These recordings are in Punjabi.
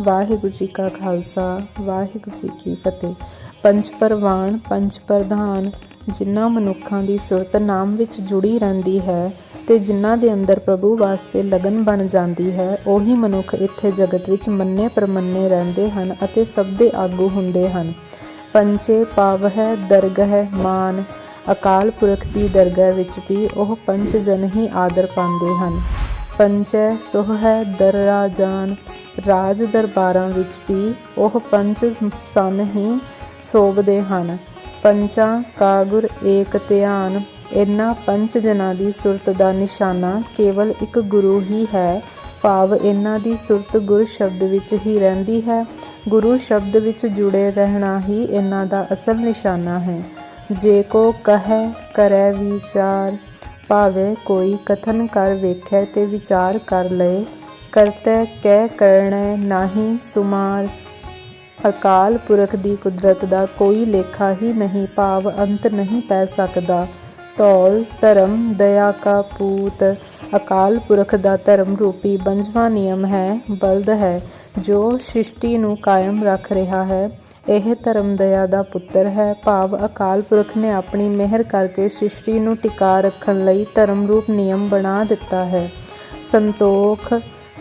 ਵਾਹਿਗੁਰੂ ਜੀ ਕਾ ਖਾਲਸਾ ਵਾਹਿਗੁਰੂ ਜੀ ਕੀ ਫਤਿਹ। ਪੰਜ ਪ੍ਰਵਾਨ ਪੰਜ ਪ੍ਰਧਾਨ ਜਿਨ੍ਹਾਂ ਮਨੁੱਖਾਂ ਦੀ ਸੁਰਤ ਨਾਮ ਵਿੱਚ ਜੁੜੀ ਰਹਿੰਦੀ ਹੈ ਤੇ ਜਿਨ੍ਹਾਂ ਦੇ ਅੰਦਰ ਪ੍ਰਭੂ ਵਾਸਤੇ ਲਗਨ ਬਣ ਜਾਂਦੀ ਹੈ, ਉਹੀ ਮਨੁੱਖ ਇੱਥੇ ਜਗਤ ਵਿੱਚ ਮੰਨੇ ਪ੍ਰਮੰਨੇ ਰਹਿੰਦੇ ਹਨ ਅਤੇ ਸਭ ਦੇ ਆਗੂ ਹੁੰਦੇ ਹਨ। ਪੰਚੇ ਪਾਵਹਿ ਦਰਗਹਿ ਮਾਨ, ਅਕਾਲ ਪੁਰਖ ਦੀ ਦਰਗਾਹ ਵਿੱਚ ਵੀ ਉਹ ਪੰਜ ਜਨ ਹੀ ਆਦਰ ਪਾਉਂਦੇ ਹਨ। ਪੰਚੈ ਸੋਹ ਹੈ ਦਰ ਰਾਜਾਨ, ਰਾਜ ਦਰਬਾਰਾਂ ਵਿੱਚ ਵੀ ਉਹ ਪੰਜ ਸਨ ਹੀ ਸੋਭਦੇ ਹਨ। ਪੰਚਾਂ ਕਾ ਗੁਰ ਏਕ ਧਿਆਨ, ਇਹਨਾਂ ਪੰਜ ਜਨਾਂ ਦੀ ਸੁਰਤ ਦਾ ਨਿਸ਼ਾਨਾ ਕੇਵਲ ਇੱਕ ਗੁਰੂ ਹੀ ਹੈ, ਭਾਵ ਇਹਨਾਂ ਦੀ ਸੁਰਤ ਗੁਰ ਸ਼ਬਦ ਵਿੱਚ ਹੀ ਰਹਿੰਦੀ ਹੈ। ਗੁਰੂ ਸ਼ਬਦ ਵਿੱਚ ਜੁੜੇ ਰਹਿਣਾ ਹੀ ਇਹਨਾਂ ਦਾ ਅਸਲ ਨਿਸ਼ਾਨਾ ਹੈ। ਜੇ ਕੋ ਕਹੈ ਕਰੈ ਵਿਚਾਰ, ਭਾਵੇਂ ਕੋਈ ਕਥਨ ਕਰ ਵੇਖੈ ਤੇ ਵਿਚਾਰ ਕਰ ਲਏ। ਕਰਤੈ ਕਹਿ ਕਰਣੈ ਨਾਹੀ ਸੁਮਾਰ, ਅਕਾਲ ਪੁਰਖ ਦੀ ਕੁਦਰਤ ਦਾ ਕੋਈ ਲੇਖਾ ਹੀ ਨਹੀਂ, ਭਾਵ ਅੰਤ ਨਹੀਂ ਪੈ ਸਕਦਾ। ਧੌਲ ਧਰਮ ਦਇਆ ਕਾ ਪੂਤ, ਅਕਾਲ ਪੁਰਖ ਦਾ ਧਰਮ ਰੂਪੀ ਪੰਜਵਾਂ ਨਿਯਮ ਹੈ, ਬਲਦ ਹੈ ਜੋ ਸ੍ਰਿਸ਼ਟੀ ਨੂੰ ਕਾਇਮ ਰੱਖ ਰਿਹਾ ਹੈ। ਇਹ ਧਰਮ ਦਇਆ ਦਾ ਪੁੱਤਰ ਹੈ, ਭਾਵ ਅਕਾਲ ਪੁਰਖ ਨੇ ਆਪਣੀ ਮਿਹਰ ਕਰਕੇ ਸ੍ਰਿਸ਼ਟੀ ਨੂੰ ਟਿਕਾ ਰੱਖਣ ਲਈ ਧਰਮ ਰੂਪ ਨਿਯਮ ਬਣਾ ਦਿੱਤਾ ਹੈ। ਸੰਤੋਖ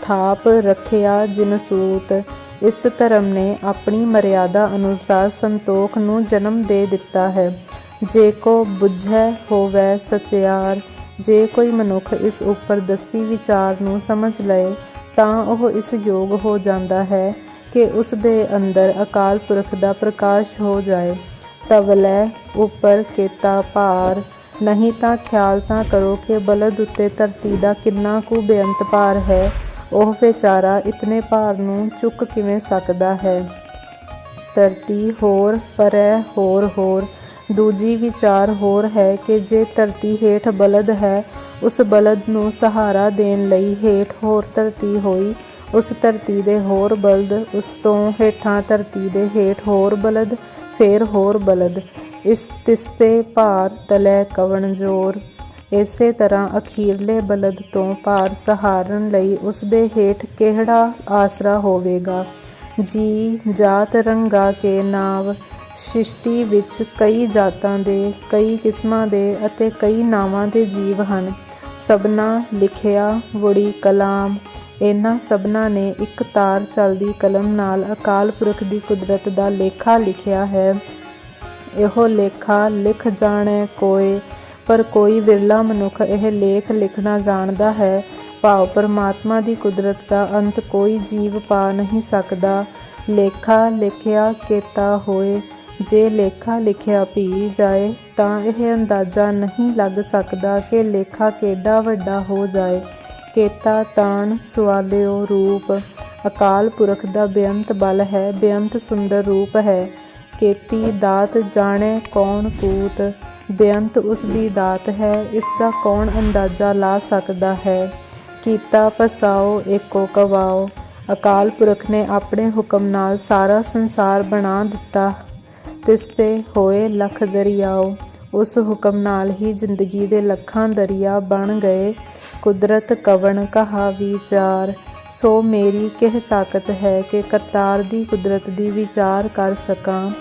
ਥਾਪ ਰੱਖਿਆ ਜਿਨ ਸੂਤ, ਇਸ ਧਰਮ ਨੇ ਆਪਣੀ ਮਰਿਆਦਾ ਅਨੁਸਾਰ ਸੰਤੋਖ ਨੂੰ ਜਨਮ ਦੇ ਦਿੱਤਾ ਹੈ। ਜੇ ਕੋ ਬੁੱਝੈ ਹੋਵੈ ਸਚਿਆਰ, ਜੇ ਕੋਈ ਮਨੁੱਖ ਇਸ ਉੱਪਰ ਦੱਸੀ ਵਿਚਾਰ ਨੂੰ ਸਮਝ ਲਏ ਤਾਂ ਉਹ ਇਸ ਯੋਗ ਹੋ ਜਾਂਦਾ ਹੈ ਕਿ ਉਸ ਦੇ ਅੰਦਰ ਅਕਾਲ ਪੁਰਖ ਦਾ ਪ੍ਰਕਾਸ਼ ਹੋ ਜਾਏ। ਤਵਲੈ ਉੱਪਰ ਕੀਤਾ ਭਾਰ, ਨਹੀਂ ਤਾਂ ਖਿਆਲ ਤਾਂ ਕਰੋ ਕਿ ਬਲਦ ਉੱਤੇ ਧਰਤੀ ਦਾ ਕਿੰਨਾ ਕੁ ਬੇਅੰਤ ਭਾਰ ਹੈ। ਉਹ ਵਿਚਾਰਾ ਇਤਨੇ ਭਾਰ ਨੂੰ ਚੁੱਕ ਕਿਵੇਂ ਸਕਦਾ ਹੈ। ਧਰਤੀ ਹੋਰ ਪਰੈ ਹੋਰ ਹੋਰ, ਦੂਜੀ ਵਿਚਾਰ ਹੋਰ ਹੈ ਕਿ ਜੇ ਧਰਤੀ ਹੇਠ ਬਲਦ ਹੈ, ਉਸ ਬਲਦ ਨੂੰ ਸਹਾਰਾ ਦੇਣ ਲਈ ਹੇਠ ਹੋਰ ਧਰਤੀ ਹੋਈ, ਉਸ ਧਰਤੀ ਦੇ ਹੋਰ ਬਲਦ, ਉਸ ਤੋਂ ਹੇਠਾਂ ਧਰਤੀ ਦੇ ਹੇਠ ਹੋਰ ਬਲਦ, ਫੇਰ ਹੋਰ ਬਲਦ। ਇਸ ਤਿਸਤੇ ਭਾਰ ਤਲੈ ਕਵਣ ਜੋਰ, ਇਸੇ ਤਰ੍ਹਾਂ ਅਖੀਰਲੇ ਬਲਦ ਤੋਂ ਭਾਰ ਸਹਾਰਨ ਲਈ ਉਸ ਦੇ ਹੇਠ ਕਿਹੜਾ ਆਸਰਾ ਹੋਵੇਗਾ। ਜੀ ਜਾਤ ਰੰਗਾ ਕੇ ਨਾਵ, ਸ੍ਰਿਸ਼ਟੀ ਵਿੱਚ ਕਈ ਜਾਤਾਂ ਦੇ, ਕਈ ਕਿਸਮਾਂ ਦੇ ਅਤੇ ਕਈ ਨਾਵਾਂ ਦੇ ਜੀਵ ਹਨ। ਸਭਨਾ ਲਿਖਿਆ ਵੁੜੀ ਕਲਾਮ, ਇਹਨਾਂ ਸਭਨਾਂ ਨੇ ਇੱਕ ਤਾਰ ਚੱਲਦੀ ਕਲਮ ਨਾਲ ਅਕਾਲ ਪੁਰਖ ਦੀ ਕੁਦਰਤ ਦਾ ਲੇਖਾ ਲਿਖਿਆ ਹੈ। ਇਹੋ ਲੇਖਾ ਲਿਖ ਜਾਣੈ ਕੋਇ, ਪਰ ਕੋਈ ਵਿਰਲਾ ਮਨੁੱਖ ਇਹ ਲੇਖ ਲਿਖਣਾ ਜਾਣਦਾ ਹੈ, ਭਾਵ ਪਰਮਾਤਮਾ ਦੀ ਕੁਦਰਤ ਦਾ ਅੰਤ ਕੋਈ ਜੀਵ ਪਾ ਨਹੀਂ ਸਕਦਾ। ਲੇਖਾ ਲਿਖਿਆ ਕੀਤਾ ਹੋਏ, ਜੇ ਲੇਖਾ ਲਿਖਿਆ ਭੀ ਜਾਏ ਤਾਂ ਇਹ ਅੰਦਾਜ਼ਾ ਨਹੀਂ ਲੱਗ ਸਕਦਾ ਕਿ ਲੇਖਾ ਕਿੱਡਾ ਵੱਡਾ ਹੋ ਜਾਏ। ਕੇਤਾ ਤਾਣ ਸੁਆਲਿਓ ਰੂਪ, ਅਕਾਲ ਪੁਰਖ ਦਾ ਬੇਅੰਤ ਬਲ ਹੈ, ਬੇਅੰਤ ਸੁੰਦਰ ਰੂਪ ਹੈ। ਕੇਤੀ ਦਾਤ ਜਾਣੈ ਕੌਣ ਕੂਤ, ਬੇਅੰਤ ਉਸ ਦੀ ਦਾਤ ਹੈ, ਇਸ ਦਾ ਕੌਣ ਅੰਦਾਜ਼ਾ ਲਾ ਸਕਦਾ ਹੈ। ਕੀਤਾ ਪਸਾਓ ਏਕੋ ਕਵਾਓ, ਅਕਾਲ ਪੁਰਖ ਨੇ ਆਪਣੇ ਹੁਕਮ ਨਾਲ ਸਾਰਾ ਸੰਸਾਰ ਬਣਾ ਦਿੱਤਾ। ਤਿਸਤੇ ਹੋਏ ਲੱਖ ਦਰਿਆਓ, ਉਸ ਹੁਕਮ ਨਾਲ ਹੀ ਜ਼ਿੰਦਗੀ ਦੇ ਲੱਖਾਂ ਦਰਿਆ ਬਣ ਗਏ। ਕੁਦਰਤ ਕਵਣ ਕਹਾ ਵਿਚਾਰ, ਸੋ ਮੇਰੀ ਕਿਹ ਤਾਕਤ ਹੈ ਕਿ ਕਰਤਾਰ ਦੀ ਕੁਦਰਤ ਦੀ ਵਿਚਾਰ ਕਰ ਸਕਾਂ।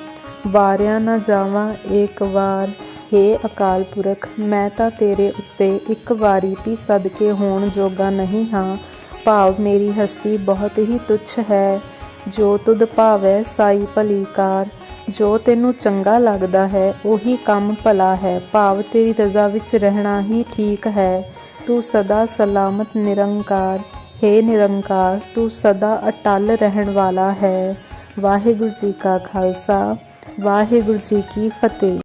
ਵਾਰਿਆ ਨਾ ਜਾਵਾਂ ਏਕ ਵਾਰ, ਹੇ ਅਕਾਲ ਪੁਰਖ ਮੈਂ ਤਾਂ ਤੇਰੇ ਉੱਤੇ ਇੱਕ ਵਾਰੀ ਵੀ ਸਦਕੇ ਹੋਣ ਜੋਗਾ ਨਹੀਂ ਹਾਂ, ਭਾਵ ਮੇਰੀ ਹਸਤੀ ਬਹੁਤ ਹੀ ਤੁੱਛ ਹੈ। ਜੋ ਤੁਧ ਭਾਵੈ ਸਾਈ ਭਲੀ ਕਾਰ, ਜੋ ਤੈਨੂੰ ਚੰਗਾ ਲੱਗਦਾ ਹੈ ਉਹੀ ਕੰਮ ਭਲਾ ਹੈ, ਭਾਵ ਤੇਰੀ ਰਜ਼ਾ ਵਿੱਚ ਰਹਿਣਾ ਹੀ ਠੀਕ ਹੈ। ਤੂੰ ਸਦਾ ਸਲਾਮਤ ਨਿਰੰਕਾਰ, ਹੇ ਨਿਰੰਕਾਰ ਤੂੰ ਸਦਾ ਅਟਲ ਰਹਿਣ ਵਾਲਾ ਹੈ। ਵਾਹਿਗੁਰੂ ਜੀ ਕਾ ਖਾਲਸਾ ਵਾਹਿਗੁਰੂ ਜੀ ਕੀ ਫਤਿਹ।